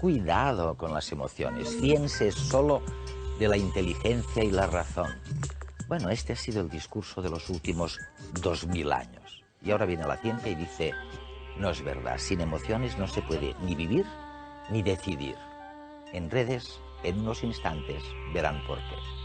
cuidado con las emociones, fíense solo de la inteligencia y la razón. Bueno, este ha sido el discurso de los últimos 2000 años. Y ahora viene la ciencia y dice, no es verdad, sin emociones no se puede ni vivir ni decidir. En redes, en unos instantes, verán por qué.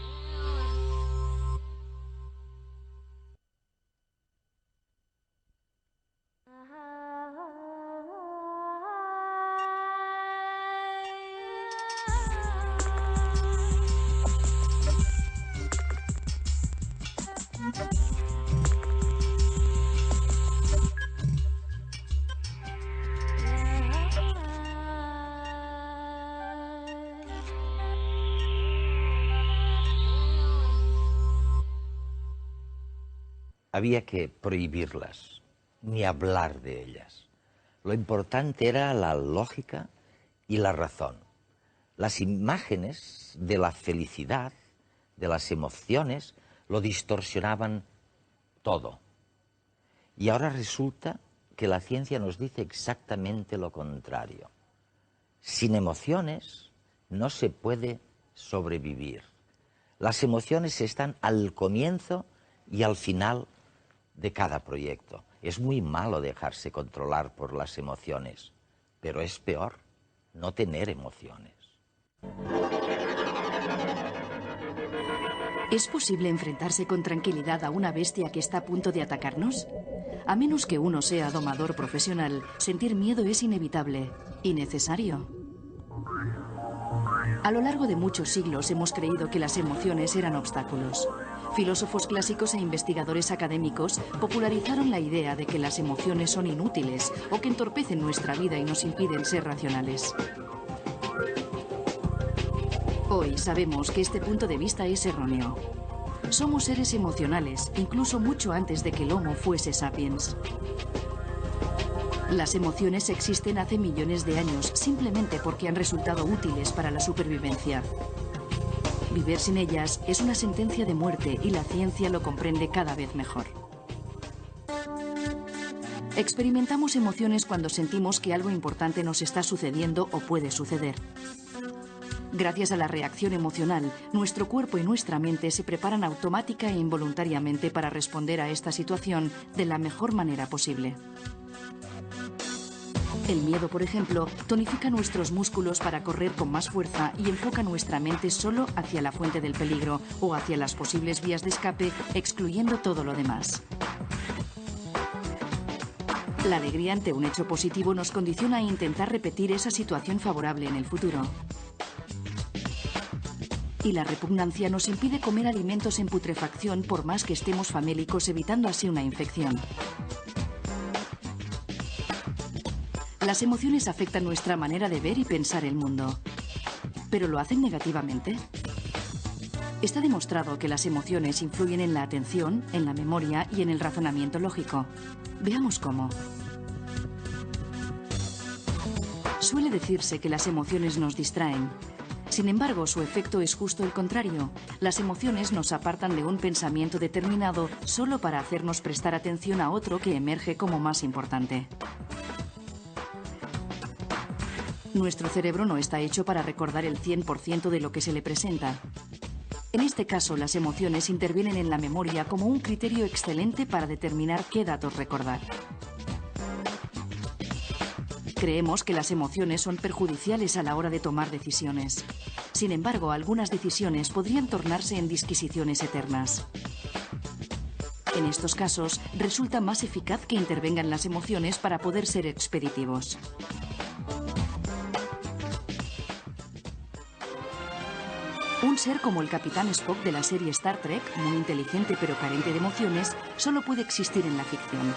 Había que prohibirlas, ni hablar de ellas. Lo importante era la lógica y la razón. Las imágenes de la felicidad, de las emociones, lo distorsionaban todo. Y ahora resulta que la ciencia nos dice exactamente lo contrario. Sin emociones no se puede sobrevivir. Las emociones están al comienzo y al final de cada proyecto. Es muy malo dejarse controlar por las emociones, pero es peor no tener emociones. ¿Es posible enfrentarse con tranquilidad a una bestia que está a punto de atacarnos? A menos que uno sea domador profesional, sentir miedo es inevitable y necesario. A lo largo de muchos siglos hemos creído que las emociones eran obstáculos. Filósofos clásicos e investigadores académicos popularizaron la idea de que las emociones son inútiles o que entorpecen nuestra vida y nos impiden ser racionales. Hoy sabemos que este punto de vista es erróneo. Somos seres emocionales, incluso mucho antes de que el Homo fuese sapiens. Las emociones existen hace millones de años simplemente porque han resultado útiles para la supervivencia. Vivir sin ellas es una sentencia de muerte y la ciencia lo comprende cada vez mejor. Experimentamos emociones cuando sentimos que algo importante nos está sucediendo o puede suceder. Gracias a la reacción emocional, nuestro cuerpo y nuestra mente se preparan automática e involuntariamente para responder a esta situación de la mejor manera posible. El miedo, por ejemplo, tonifica nuestros músculos para correr con más fuerza y enfoca nuestra mente solo hacia la fuente del peligro o hacia las posibles vías de escape, excluyendo todo lo demás. La alegría ante un hecho positivo nos condiciona a intentar repetir esa situación favorable en el futuro. Y la repugnancia nos impide comer alimentos en putrefacción por más que estemos famélicos, evitando así una infección. Las emociones afectan nuestra manera de ver y pensar el mundo. ¿Pero lo hacen negativamente? Está demostrado que las emociones influyen en la atención, en la memoria y en el razonamiento lógico. Veamos cómo. Suele decirse que las emociones nos distraen. Sin embargo, su efecto es justo el contrario. Las emociones nos apartan de un pensamiento determinado solo para hacernos prestar atención a otro que emerge como más importante. Nuestro cerebro no está hecho para recordar el 100% de lo que se le presenta. En este caso, las emociones intervienen en la memoria como un criterio excelente para determinar qué datos recordar. Creemos que las emociones son perjudiciales a la hora de tomar decisiones. Sin embargo, algunas decisiones podrían tornarse en disquisiciones eternas. En estos casos, resulta más eficaz que intervengan las emociones para poder ser expeditivos. Un ser como el Capitán Spock de la serie Star Trek, muy inteligente pero carente de emociones, solo puede existir en la ficción.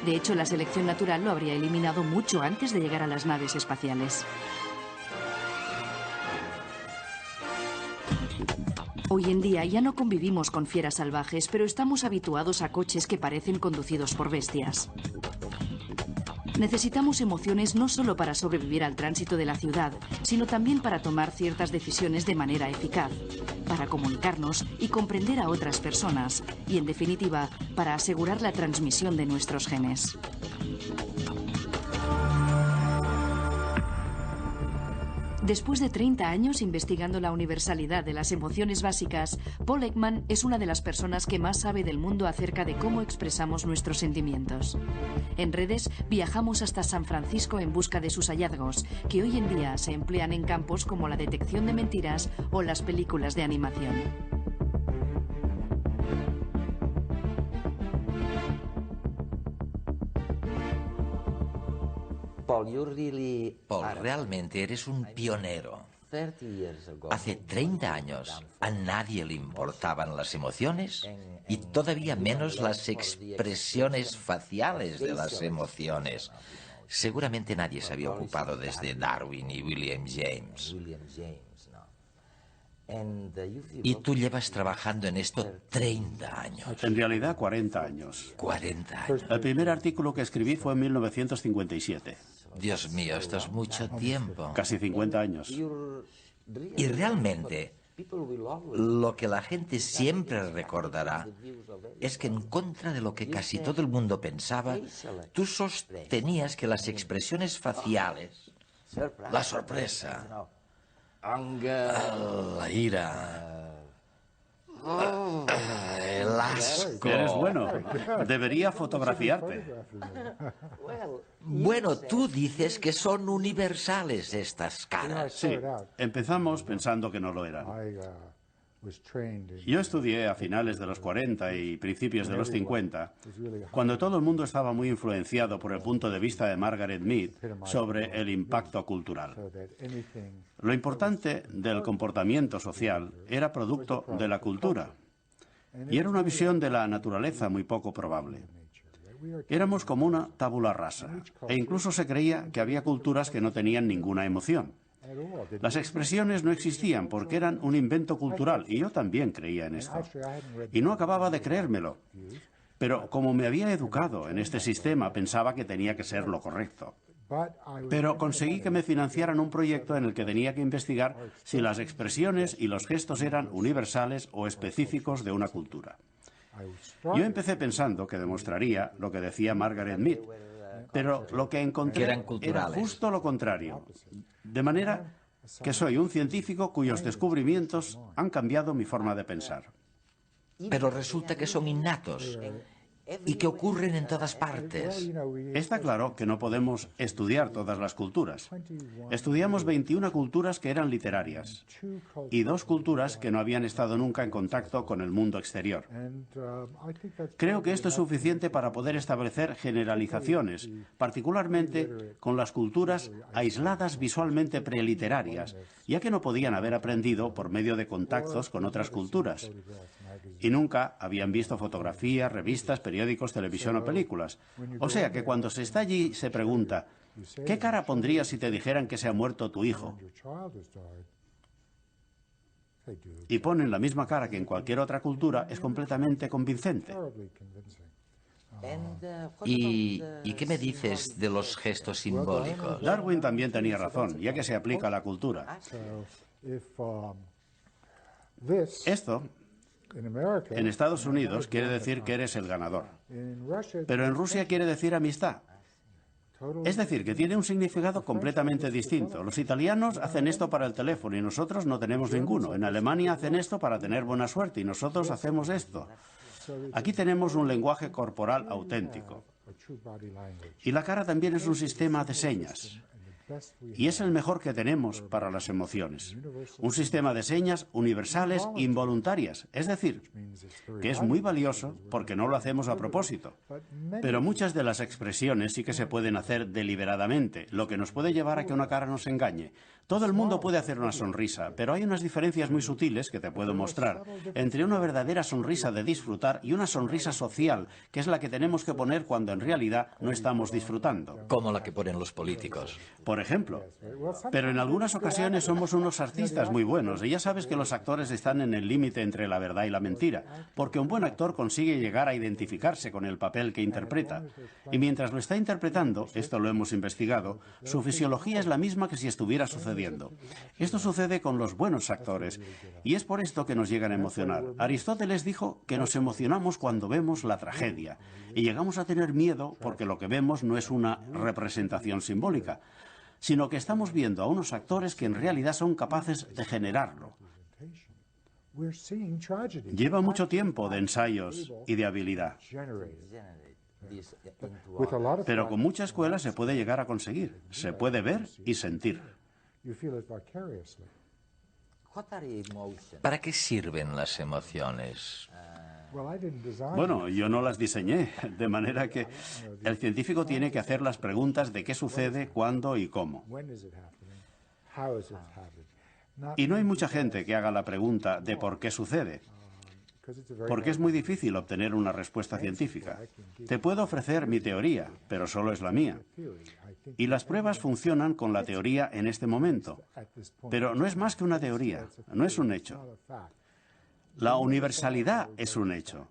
De hecho, la selección natural lo habría eliminado mucho antes de llegar a las naves espaciales. Hoy en día ya no convivimos con fieras salvajes, pero estamos habituados a coches que parecen conducidos por bestias. Necesitamos emociones no solo para sobrevivir al tránsito de la ciudad, sino también para tomar ciertas decisiones de manera eficaz, para comunicarnos y comprender a otras personas, y en definitiva, para asegurar la transmisión de nuestros genes. Después de 30 años investigando la universalidad de las emociones básicas, Paul Ekman es una de las personas que más sabe del mundo acerca de cómo expresamos nuestros sentimientos. En redes viajamos hasta San Francisco en busca de sus hallazgos, que hoy en día se emplean en campos como la detección de mentiras o las películas de animación. Paul, realmente eres un pionero. Hace 30 años a nadie le importaban las emociones y todavía menos las expresiones faciales de las emociones. Seguramente nadie se había ocupado desde Darwin y William James. Y tú llevas trabajando en esto 30 años. En realidad, 40 años. 40 años. El primer artículo que escribí fue en 1957. Dios mío, esto es mucho tiempo. Casi 50 años. Y realmente, lo que la gente siempre recordará es que en contra de lo que casi todo el mundo pensaba, tú sostenías que las expresiones faciales, la sorpresa, la ira, el asco... Eres bueno. Debería fotografiarte. Bueno, tú dices que son universales estas caras. Sí, empezamos pensando que no lo eran. Yo estudié a finales de los 40 y principios de los 50, cuando todo el mundo estaba muy influenciado por el punto de vista de Margaret Mead sobre el impacto cultural. Lo importante del comportamiento social era producto de la cultura, y era una visión de la naturaleza muy poco probable. Éramos como una tabula rasa, e incluso se creía que había culturas que no tenían ninguna emoción. Las expresiones no existían porque eran un invento cultural, y yo también creía en esto. Y no acababa de creérmelo. Pero como me había educado en este sistema, pensaba que tenía que ser lo correcto. Pero conseguí que me financiaran un proyecto en el que tenía que investigar si las expresiones y los gestos eran universales o específicos de una cultura. Yo empecé pensando que demostraría lo que decía Margaret Mead, pero lo que encontré era justo lo contrario. De manera que soy un científico cuyos descubrimientos han cambiado mi forma de pensar. Pero resulta que son innatos y que ocurren en todas partes. Está claro que no podemos estudiar todas las culturas. Estudiamos 21 culturas que eran literarias y 2 culturas que no habían estado nunca en contacto con el mundo exterior. Creo que esto es suficiente para poder establecer generalizaciones, particularmente con las culturas aisladas visualmente preliterarias, ya que no podían haber aprendido por medio de contactos con otras culturas. Y nunca habían visto fotografías, revistas, periódicos, televisión o películas. O sea que cuando se está allí se pregunta, ¿qué cara pondrías si te dijeran que se ha muerto tu hijo? Y ponen la misma cara que en cualquier otra cultura, es completamente convincente. ¿Y qué me dices de los gestos simbólicos? Darwin también tenía razón, ya que se aplica a la cultura. Esto, en Estados Unidos, quiere decir que eres el ganador. Pero en Rusia quiere decir amistad. Es decir, que tiene un significado completamente distinto. Los italianos hacen esto para el teléfono y nosotros no tenemos ninguno. En Alemania hacen esto para tener buena suerte y nosotros hacemos esto. Aquí tenemos un lenguaje corporal auténtico. Y la cara también es un sistema de señas. Y es el mejor que tenemos para las emociones. Un sistema de señas universales involuntarias. Es decir, que es muy valioso porque no lo hacemos a propósito. Pero muchas de las expresiones sí que se pueden hacer deliberadamente, lo que nos puede llevar a que una cara nos engañe. Todo el mundo puede hacer una sonrisa, pero hay unas diferencias muy sutiles que te puedo mostrar entre una verdadera sonrisa de disfrutar y una sonrisa social, que es la que tenemos que poner cuando en realidad no estamos disfrutando. Como la que ponen los políticos. Por ejemplo. Pero en algunas ocasiones somos unos artistas muy buenos, y ya sabes que los actores están en el límite entre la verdad y la mentira, porque un buen actor consigue llegar a identificarse con el papel que interpreta. Y mientras lo está interpretando, esto lo hemos investigado, su fisiología es la misma que si estuviera sucediendo. Esto sucede con los buenos actores, y es por esto que nos llegan a emocionar. Aristóteles dijo que nos emocionamos cuando vemos la tragedia, y llegamos a tener miedo porque lo que vemos no es una representación simbólica. sino que estamos viendo a unos actores que en realidad son capaces de generarlo. Lleva mucho tiempo de ensayos y de habilidad. Pero con mucha escuela se puede llegar a conseguir. Se puede ver y sentir. ¿Para qué sirven las emociones? Bueno, yo no las diseñé, de manera que el científico tiene que hacer las preguntas de qué sucede, cuándo y cómo. Y no hay mucha gente que haga la pregunta de por qué sucede, porque es muy difícil obtener una respuesta científica. Te puedo ofrecer mi teoría, pero solo es la mía. Y las pruebas funcionan con la teoría en este momento. Pero no es más que una teoría, no es un hecho. La universalidad es un hecho.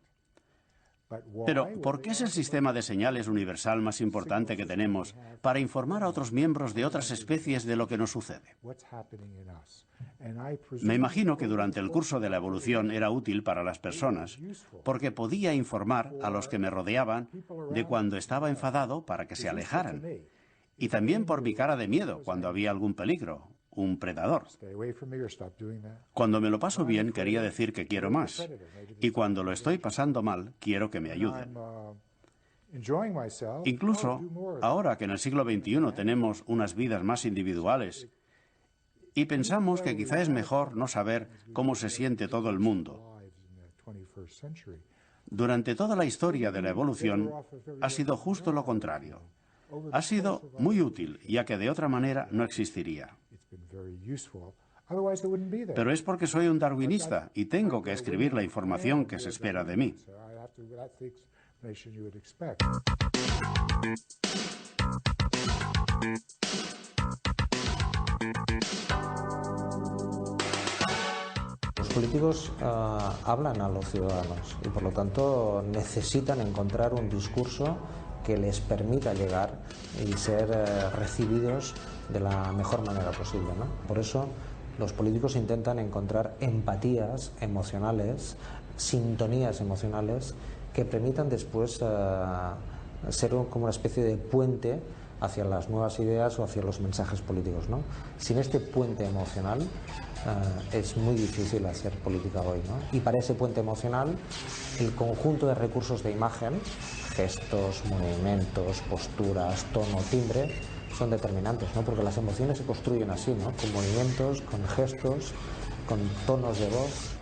Pero, ¿por qué es el sistema de señales universal más importante que tenemos para informar a otros miembros de otras especies de lo que nos sucede? Me imagino que durante el curso de la evolución era útil para las personas, porque podía informar a los que me rodeaban de cuando estaba enfadado para que se alejaran, y también por mi cara de miedo cuando había algún peligro, un predador. Cuando me lo paso bien, quería decir que quiero más. Y cuando lo estoy pasando mal, quiero que me ayuden. Incluso ahora que en el siglo XXI tenemos unas vidas más individuales y pensamos que quizá es mejor no saber cómo se siente todo el mundo. Durante toda la historia de la evolución ha sido justo lo contrario. Ha sido muy útil, ya que de otra manera no existiría. Pero es porque soy un darwinista y tengo que escribir la información que se espera de mí. Los políticos hablan a los ciudadanos y por lo tanto necesitan encontrar un discurso que les permita llegar y ser recibidos de la mejor manera posible, ¿no? Por eso los políticos intentan encontrar empatías emocionales, sintonías emocionales que permitan después ser como una especie de puente hacia las nuevas ideas o hacia los mensajes políticos, ¿no? Sin este puente emocional es muy difícil hacer política hoy, ¿no? Y para ese puente emocional, el conjunto de recursos de imagen, gestos, movimientos, posturas, tono, timbre, son determinantes, ¿no? Porque las emociones se construyen así, ¿no? Con movimientos, con gestos, con tonos de voz.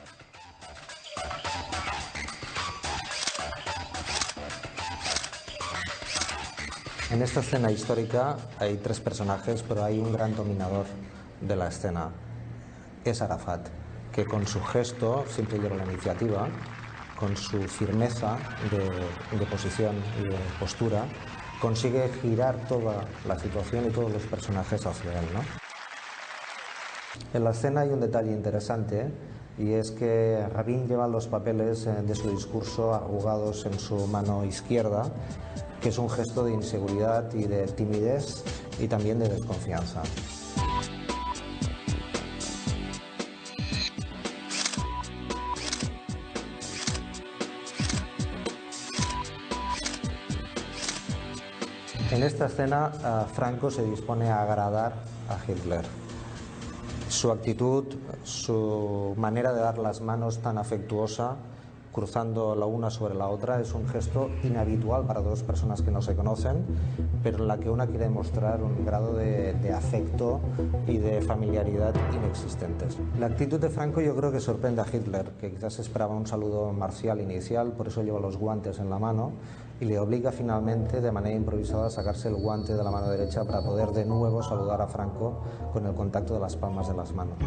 En esta escena histórica hay tres personajes, pero hay un gran dominador de la escena. Es Arafat, que con su gesto siempre lleva la iniciativa, con su firmeza de posición y de postura, consigue girar toda la situación y todos los personajes hacia él, ¿no? En la escena hay un detalle interesante y es que Rabin lleva los papeles de su discurso arrugados en su mano izquierda, que es un gesto de inseguridad y de timidez y también de desconfianza. En esta escena, Franco se dispone a agradar a Hitler. Su actitud, su manera de dar las manos tan afectuosa, cruzando la una sobre la otra, es un gesto inhabitual para dos personas que no se conocen, pero en la que una quiere mostrar un grado de afecto y de familiaridad inexistentes. La actitud de Franco yo creo que sorprende a Hitler, que quizás esperaba un saludo marcial inicial, por eso lleva los guantes en la mano, y le obliga finalmente de manera improvisada a sacarse el guante de la mano derecha para poder de nuevo saludar a Franco con el contacto de las palmas de las manos.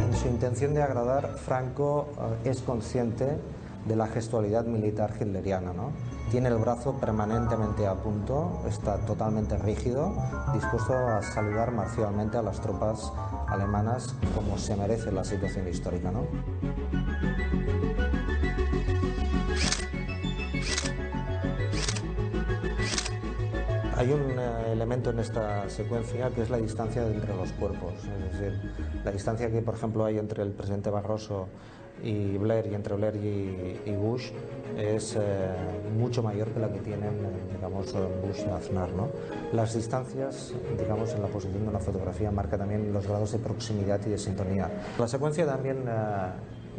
En su intención de agradar, Franco es consciente de la gestualidad militar hitleriana, ¿no? Tiene el brazo permanentemente a punto, está totalmente rígido, dispuesto a saludar marcialmente a las tropas alemanas como se merece la situación histórica, ¿no? Hay un elemento en esta secuencia que es la distancia entre los cuerpos, es decir, la distancia que, por ejemplo, hay entre el presidente Barroso y Blair, y entre Blair y Bush es mucho mayor que la que tienen, digamos, Bush y Aznar, ¿no? Las distancias, digamos, en la posición de una fotografía marca también los grados de proximidad y de sintonía. La secuencia también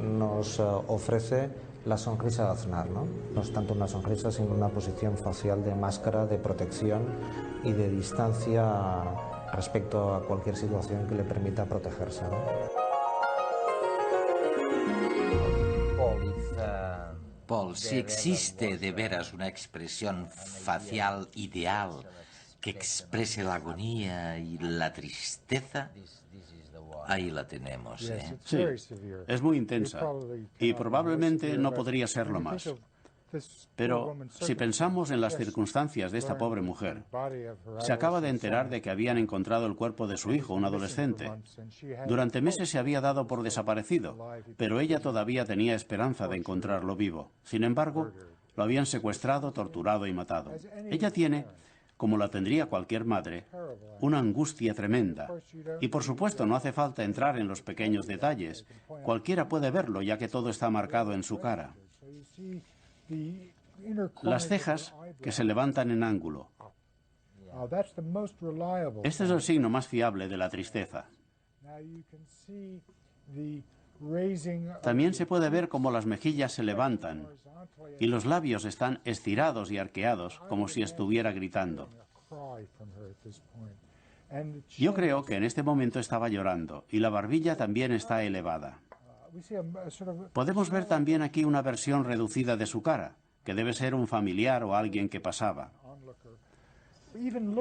nos ofrece la sonrisa de Aznar, ¿no? No es tanto una sonrisa, sino una posición facial de máscara, de protección y de distancia respecto a cualquier situación que le permita protegerse, ¿no? Paul, si existe de veras una expresión facial ideal que exprese la agonía y la tristeza, ahí la tenemos, ¿eh? Sí, es muy intensa y probablemente no podría serlo más. Pero si pensamos en las circunstancias de esta pobre mujer, se acaba de enterar de que habían encontrado el cuerpo de su hijo, un adolescente. Durante meses se había dado por desaparecido, pero ella todavía tenía esperanza de encontrarlo vivo. Sin embargo, lo habían secuestrado, torturado y matado. Ella tiene, como la tendría cualquier madre, una angustia tremenda. Y por supuesto no hace falta entrar en los pequeños detalles. Cualquiera puede verlo, ya que todo está marcado en su cara. Las cejas que se levantan en ángulo. Este es el signo más fiable de la tristeza. También se puede ver cómo las mejillas se levantan y los labios están estirados y arqueados, como si estuviera gritando. Yo creo que en este momento estaba llorando y la barbilla también está elevada. Podemos ver también aquí una versión reducida de su cara, que debe ser un familiar o alguien que pasaba.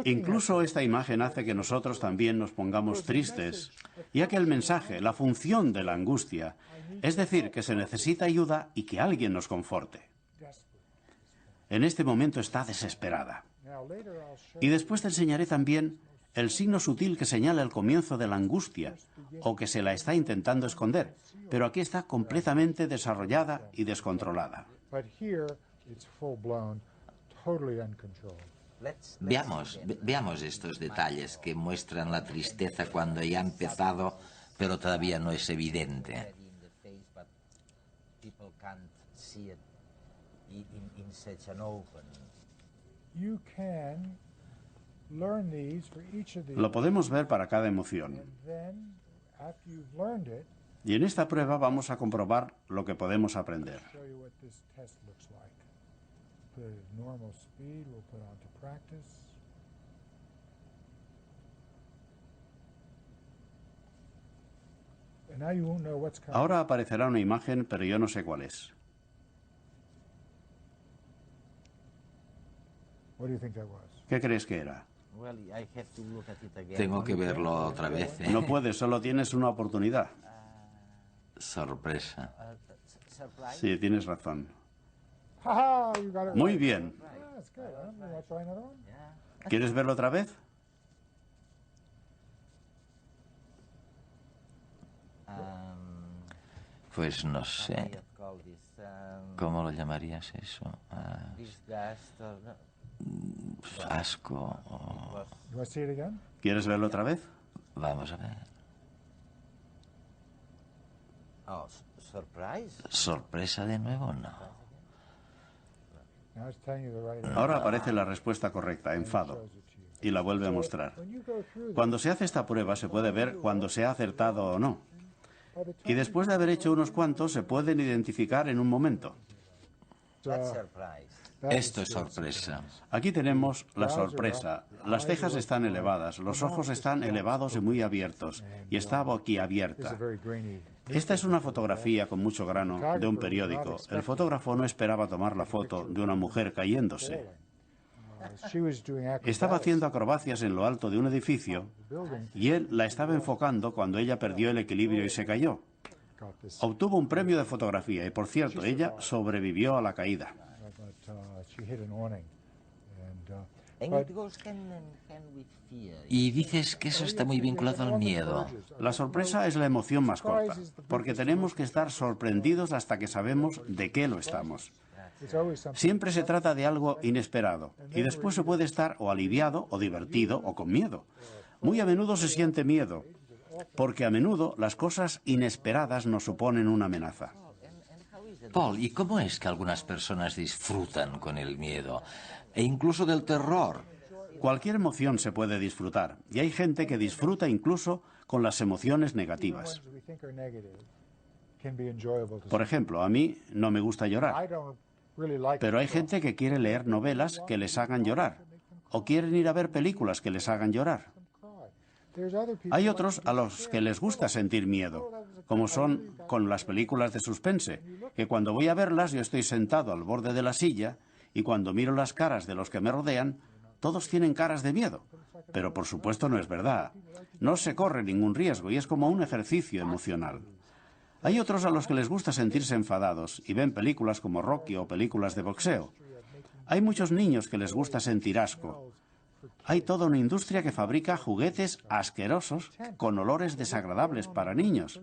Incluso esta imagen hace que nosotros también nos pongamos tristes, ya que el mensaje, la función de la angustia, es decir, que se necesita ayuda y que alguien nos conforte. En este momento está desesperada. Y después te enseñaré también el signo sutil que señala el comienzo de la angustia, o que se la está intentando esconder, pero aquí está completamente desarrollada y descontrolada. Veamos estos detalles que muestran la tristeza cuando ya ha empezado, pero todavía no es evidente. Lo podemos ver para cada emoción. Y en esta prueba vamos a comprobar lo que podemos aprender. Ahora aparecerá una imagen, pero yo no sé cuál es. ¿Qué crees que era? Tengo que verlo otra vez, ¿eh? No puedes, solo tienes una oportunidad. Sorpresa. Sí, tienes razón. Muy bien. ¿Quieres verlo otra vez? Pues no sé. ¿Cómo lo llamarías eso? Asco. ¿Quieres verlo otra vez? Vamos a ver. ¿Sorpresa de nuevo? No. Ahora aparece la respuesta correcta, enfado, y la vuelve a mostrar. Cuando se hace esta prueba se puede ver cuando se ha acertado o no. Y después de haber hecho unos cuantos se pueden identificar en un momento. Esto es sorpresa. Aquí tenemos la sorpresa. Las cejas están elevadas, los ojos están elevados y muy abiertos, y está boquiabierta. Esta es una fotografía con mucho grano de un periódico. El fotógrafo no esperaba tomar la foto de una mujer cayéndose. Estaba haciendo acrobacias en lo alto de un edificio y él la estaba enfocando cuando ella perdió el equilibrio y se cayó. Obtuvo un premio de fotografía y, por cierto, ella sobrevivió a la caída. Y dices que eso está muy vinculado al miedo. La sorpresa es la emoción más corta, porque tenemos que estar sorprendidos hasta que sabemos de qué lo estamos. Siempre se trata de algo inesperado, y después se puede estar o aliviado, o divertido, o con miedo. Muy a menudo se siente miedo, porque a menudo las cosas inesperadas nos suponen una amenaza. Paul, ¿y cómo es que algunas personas disfrutan con el miedo e incluso del terror? Cualquier emoción se puede disfrutar, y hay gente que disfruta incluso con las emociones negativas. Por ejemplo, a mí no me gusta llorar, pero hay gente que quiere leer novelas que les hagan llorar, o quieren ir a ver películas que les hagan llorar. Hay otros a los que les gusta sentir miedo, como son con las películas de suspense, que cuando voy a verlas yo estoy sentado al borde de la silla y cuando miro las caras de los que me rodean, todos tienen caras de miedo. Pero por supuesto no es verdad. No se corre ningún riesgo y es como un ejercicio emocional. Hay otros a los que les gusta sentirse enfadados y ven películas como Rocky o películas de boxeo. Hay muchos niños que les gusta sentir asco. Hay toda una industria que fabrica juguetes asquerosos con olores desagradables para niños.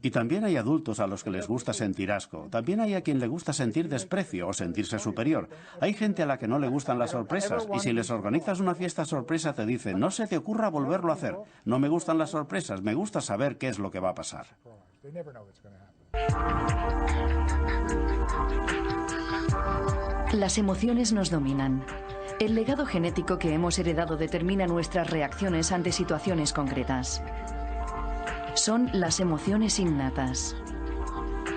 Y también hay adultos a los que les gusta sentir asco. También hay a quien le gusta sentir desprecio o sentirse superior. Hay gente a la que no le gustan las sorpresas y si les organizas una fiesta sorpresa te dicen no se te ocurra volverlo a hacer. No me gustan las sorpresas, me gusta saber qué es lo que va a pasar. Las emociones nos dominan. El legado genético que hemos heredado determina nuestras reacciones ante situaciones concretas. Son las emociones innatas.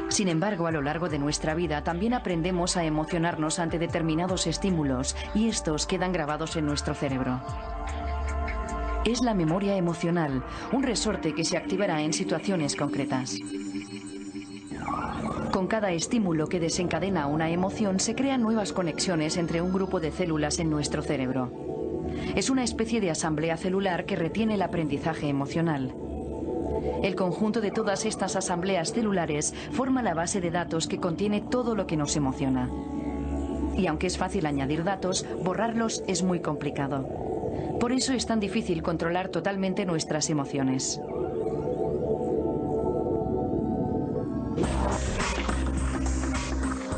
Sin embargo, a lo largo de nuestra vida también aprendemos a emocionarnos ante determinados estímulos y estos quedan grabados en nuestro cerebro. Es la memoria emocional, un resorte que se activará en situaciones concretas. Con cada estímulo que desencadena una emoción se crean nuevas conexiones entre un grupo de células en nuestro cerebro. Es una especie de asamblea celular que retiene el aprendizaje emocional. El conjunto de todas estas asambleas celulares forma la base de datos que contiene todo lo que nos emociona. Y aunque es fácil añadir datos, borrarlos es muy complicado. Por eso es tan difícil controlar totalmente nuestras emociones.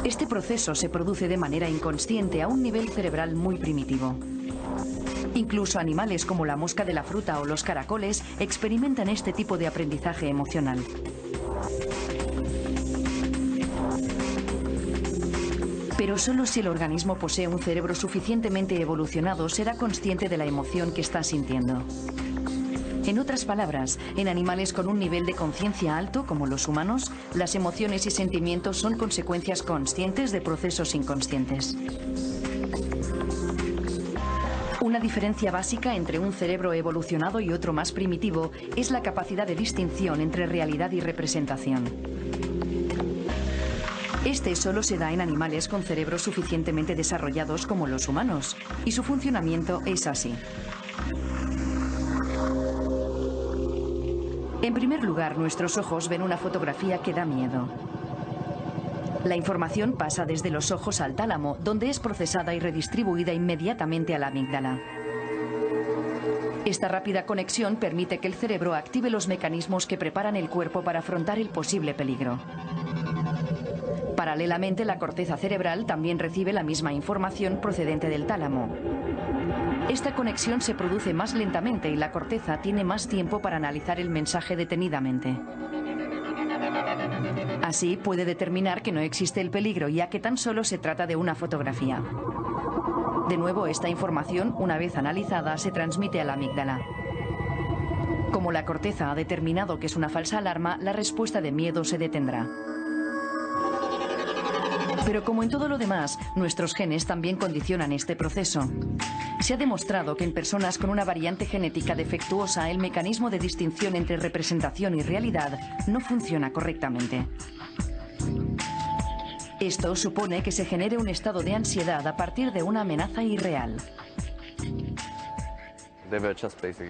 Este proceso se produce de manera inconsciente a un nivel cerebral muy primitivo. Incluso animales como la mosca de la fruta o los caracoles experimentan este tipo de aprendizaje emocional. Pero solo si el organismo posee un cerebro suficientemente evolucionado será consciente de la emoción que está sintiendo. En otras palabras, en animales con un nivel de conciencia alto, como los humanos, las emociones y sentimientos son consecuencias conscientes de procesos inconscientes. Una diferencia básica entre un cerebro evolucionado y otro más primitivo es la capacidad de distinción entre realidad y representación. Este solo se da en animales con cerebros suficientemente desarrollados como los humanos, y su funcionamiento es así. En primer lugar, nuestros ojos ven una fotografía que da miedo. La información pasa desde los ojos al tálamo, donde es procesada y redistribuida inmediatamente a la amígdala. Esta rápida conexión permite que el cerebro active los mecanismos que preparan el cuerpo para afrontar el posible peligro. Paralelamente, la corteza cerebral también recibe la misma información procedente del tálamo. Esta conexión se produce más lentamente y la corteza tiene más tiempo para analizar el mensaje detenidamente. Así puede determinar que no existe el peligro, ya que tan solo se trata de una fotografía. De nuevo, esta información, una vez analizada, se transmite a la amígdala. Como la corteza ha determinado que es una falsa alarma, la respuesta de miedo se detendrá. Pero como en todo lo demás, nuestros genes también condicionan este proceso. Se ha demostrado que en personas con una variante genética defectuosa, el mecanismo de distinción entre representación y realidad no funciona correctamente. Esto supone que se genere un estado de ansiedad a partir de una amenaza irreal.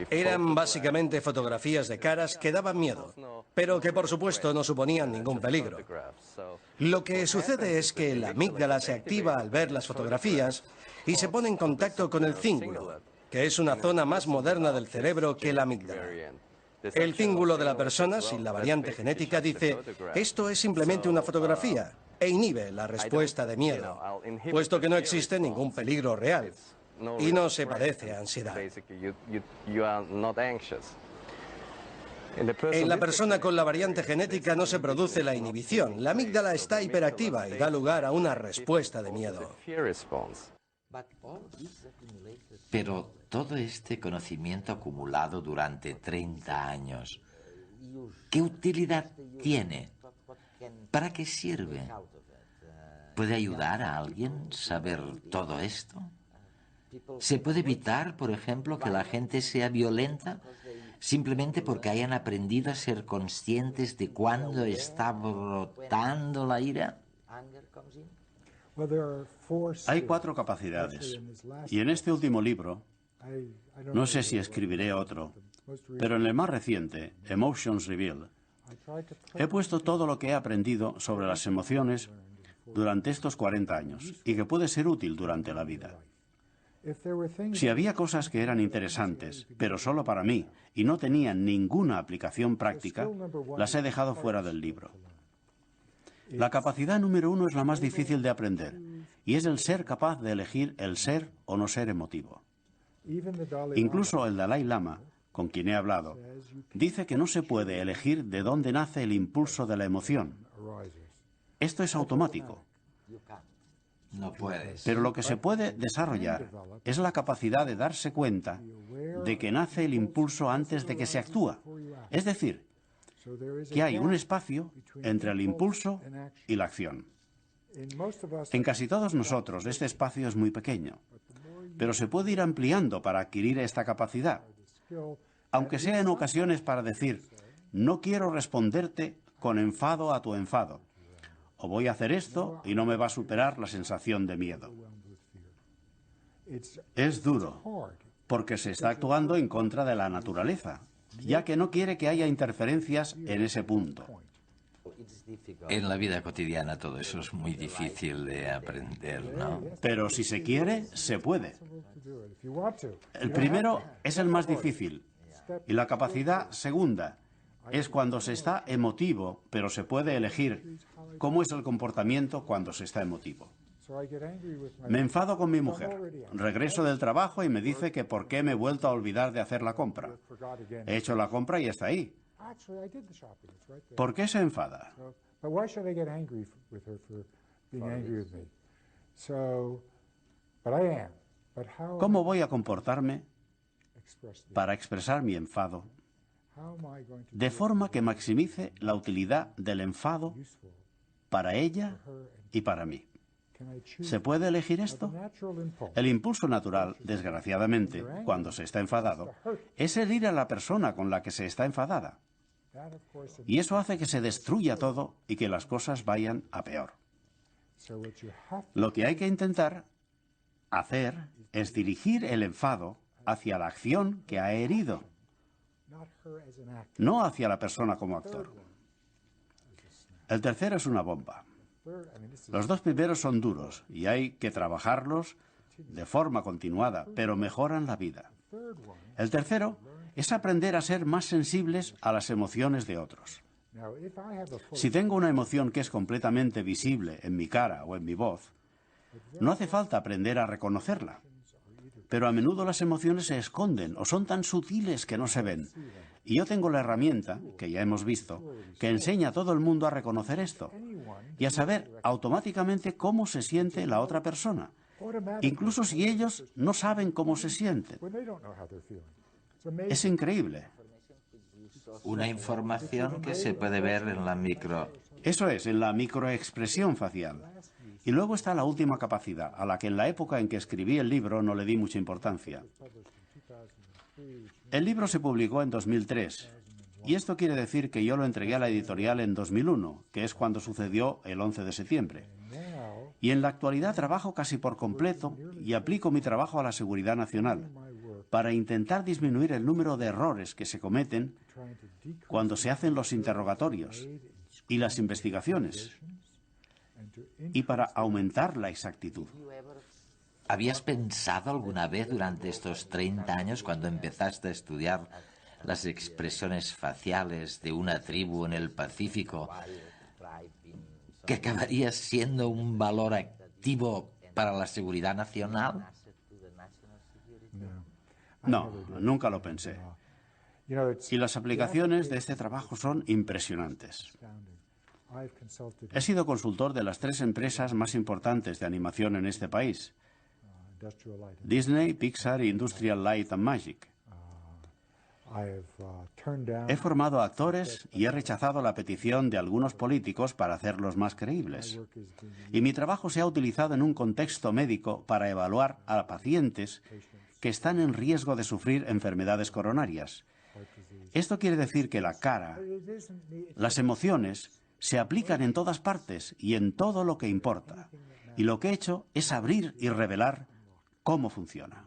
Eran básicamente fotografías de caras que daban miedo, pero que por supuesto no suponían ningún peligro. Lo que sucede es que la amígdala se activa al ver las fotografías y se pone en contacto con el cíngulo, que es una zona más moderna del cerebro que la amígdala. El cíngulo de la persona sin la variante genética dice, esto es simplemente una fotografía, e inhibe la respuesta de miedo, puesto que no existe ningún peligro real. Y no se padece ansiedad. En la persona con la variante genética no se produce la inhibición. La amígdala está hiperactiva y da lugar a una respuesta de miedo. Pero todo este conocimiento acumulado durante 30 años, ¿qué utilidad tiene? ¿Para qué sirve? ¿Puede ayudar a alguien saber todo esto? ¿Se puede evitar, por ejemplo, que la gente sea violenta simplemente porque hayan aprendido a ser conscientes de cuándo está brotando la ira? Hay 4 capacidades. Y en este último libro, no sé si escribiré otro, pero en el más reciente, Emotions Revealed, he puesto todo lo que he aprendido sobre las emociones durante estos 40 años y que puede ser útil durante la vida. Si había cosas que eran interesantes, pero solo para mí, y no tenían ninguna aplicación práctica, las he dejado fuera del libro. La capacidad número 1 es la más difícil de aprender, y es el ser capaz de elegir el ser o no ser emotivo. Incluso el Dalai Lama, con quien he hablado, dice que no se puede elegir de dónde nace el impulso de la emoción. Esto es automático. No puedes. Pero lo que se puede desarrollar es la capacidad de darse cuenta de que nace el impulso antes de que se actúa. Es decir, que hay un espacio entre el impulso y la acción. En casi todos nosotros este espacio es muy pequeño, pero se puede ir ampliando para adquirir esta capacidad, aunque sea en ocasiones para decir, no quiero responderte con enfado a tu enfado, o voy a hacer esto y no me va a superar la sensación de miedo. Es duro, porque se está actuando en contra de la naturaleza, ya que no quiere que haya interferencias en ese punto. En la vida cotidiana todo eso es muy difícil de aprender, ¿no? Pero si se quiere, se puede. El primero es el más difícil, y la capacidad segunda es cuando se está emotivo, pero se puede elegir cómo es el comportamiento cuando se está emotivo. Me enfado con mi mujer. Regreso del trabajo y me dice que por qué me he vuelto a olvidar de hacer la compra. He hecho la compra y está ahí. ¿Por qué se enfada? ¿Cómo voy a comportarme para expresar mi enfado de forma que maximice la utilidad del enfado para ella y para mí? ¿Se puede elegir esto? El impulso natural, desgraciadamente, cuando se está enfadado, es herir a la persona con la que se está enfadada. Y eso hace que se destruya todo y que las cosas vayan a peor. Lo que hay que intentar hacer es dirigir el enfado hacia la acción que ha herido, no hacia la persona como actor. El tercero es una bomba. Los 2 primeros son duros y hay que trabajarlos de forma continuada, pero mejoran la vida. El tercero es aprender a ser más sensibles a las emociones de otros. Si tengo una emoción que es completamente visible en mi cara o en mi voz, no hace falta aprender a reconocerla. Pero a menudo las emociones se esconden o son tan sutiles que no se ven. Y yo tengo la herramienta, que ya hemos visto, que enseña a todo el mundo a reconocer esto y a saber automáticamente cómo se siente la otra persona, incluso si ellos no saben cómo se sienten. Es increíble. Una información que se puede ver en la micro... Eso es, en la microexpresión facial. Y luego está la última capacidad, a la que en la época en que escribí el libro no le di mucha importancia. El libro se publicó en 2003, y esto quiere decir que yo lo entregué a la editorial en 2001, que es cuando sucedió el 11 de septiembre. Y en la actualidad trabajo casi por completo y aplico mi trabajo a la seguridad nacional, para intentar disminuir el número de errores que se cometen cuando se hacen los interrogatorios y las investigaciones, y para aumentar la exactitud. ¿Habías pensado alguna vez durante estos 30 años, cuando empezaste a estudiar las expresiones faciales de una tribu en el Pacífico, que acabarías siendo un valor activo para la seguridad nacional? No, nunca lo pensé. Y las aplicaciones de este trabajo son impresionantes. He sido consultor de las 3 empresas más importantes de animación en este país: Disney, Pixar e Industrial Light and Magic. He formado actores y he rechazado la petición de algunos políticos para hacerlos más creíbles. Y mi trabajo se ha utilizado en un contexto médico para evaluar a pacientes que están en riesgo de sufrir enfermedades coronarias. Esto quiere decir que la cara, las emociones, se aplican en todas partes y en todo lo que importa. Y lo que he hecho es abrir y revelar cómo funciona.